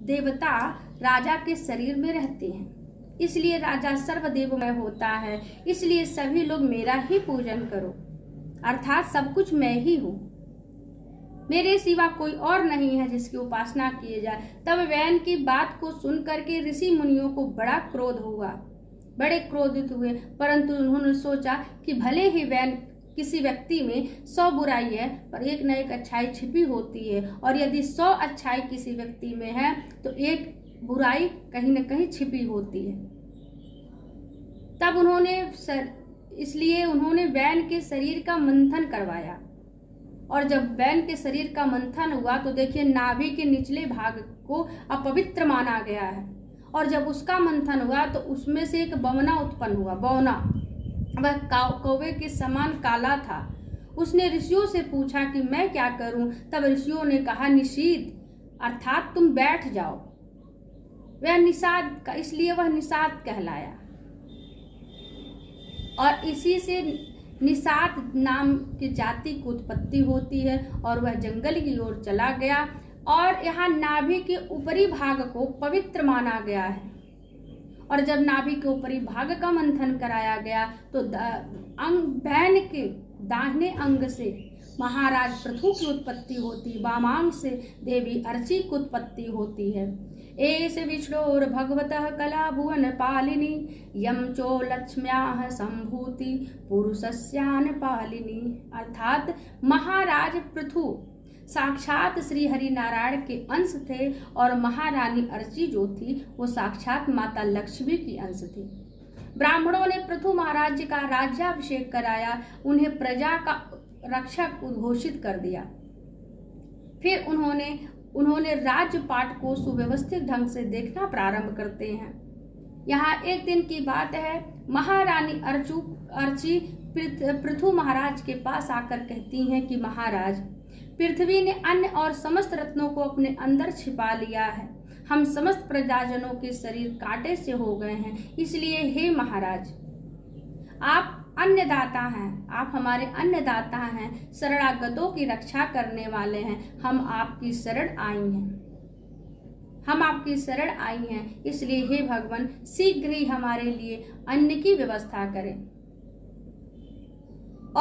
देवता राजा के शरीर में रहते हैं, इसलिए राजा सर्वदेवमय होता है। इसलिए सभी लोग मेरा ही पूजन करो, अर्थात सब कुछ मैं ही हूँ, मेरे सिवा कोई और नहीं है जिसकी उपासना किए जाए। तब वैन की बात को सुनकर के ऋषि मुनियों को बड़ा क्रोध हुआ, बड़े क्रोधित हुए, परंतु उन्होंने सोचा कि भले ही वैन किसी व्यक्ति में 100 बुराई है, पर एक न एक अच्छाई छिपी होती है, और यदि 100 अच्छाई किसी व्यक्ति में है तो एक बुराई कहीं न कहीं छिपी होती है। तब इसलिए उन्होंने वैन के शरीर का मंथन करवाया, और जब वैन के शरीर का मंथन हुआ तो देखिए नाभि के निचले भाग को अपवित्र माना गया है, और जब उसका मंथन हुआ तो उसमें से एक बवना उत्पन्न हुआ। बवना वह कौवे के समान काला था। उसने ऋषियों से पूछा कि मैं क्या करूं? तब ऋषियों ने कहा निषीद, अर्थात तुम बैठ जाओ। वह निषाद का, इसलिए वह निषाद कहलाया, और इसी से निषाद नाम की जाति की उत्पत्ति होती है। और वह जंगल की ओर चला गया, और यहाँ नाभि के ऊपरी भाग को पवित्र माना गया है। और जब नाभि के ऊपरी भाग का मंथन कराया गया तो वैन के दाहिने अंग से महाराज पृथु की उत्पत्ति होती, वामांग से देवी अर्ची की उत्पत्ति होती है। एष विष्णोर भगवतः कला भुवन पालिनी, यम चो लक्ष्म्याः संभूति पुरुषस्यान पालिनी। अर्थात महाराज पृथु साक्षात श्री हरि नारायण के अंश थे, और महारानी अर्ची जो थी वो साक्षात माता लक्ष्मी की अंश थी। ब्राह्मणों ने पृथु महाराज का राज्याभिषेक कराया, उन्हें प्रजा का रक्षक उद्घोषित कर दिया। फिर उन्होंने राज्यपाट को सुव्यवस्थित ढंग से देखना प्रारंभ करते हैं। यहाँ एक दिन की बात है, महारानी अर्ची पृथु महाराज के पास आकर कहती हैं कि महाराज, पृथ्वी ने अन्य और समस्त रत्नों को अपने अंदर छिपा लिया है। हम समस्त प्रजाजनों के शरीर कांटे से हो गए हैं, इसलिए हे महाराज, आप अन्नदाता हैं, आप हमारे अन्नदाता हैं, शरणागतों की रक्षा करने वाले हैं। हम आपकी शरण आई हैं, इसलिए हे भगवान, शीघ्र ही हमारे लिए अन्न की व्यवस्था करें।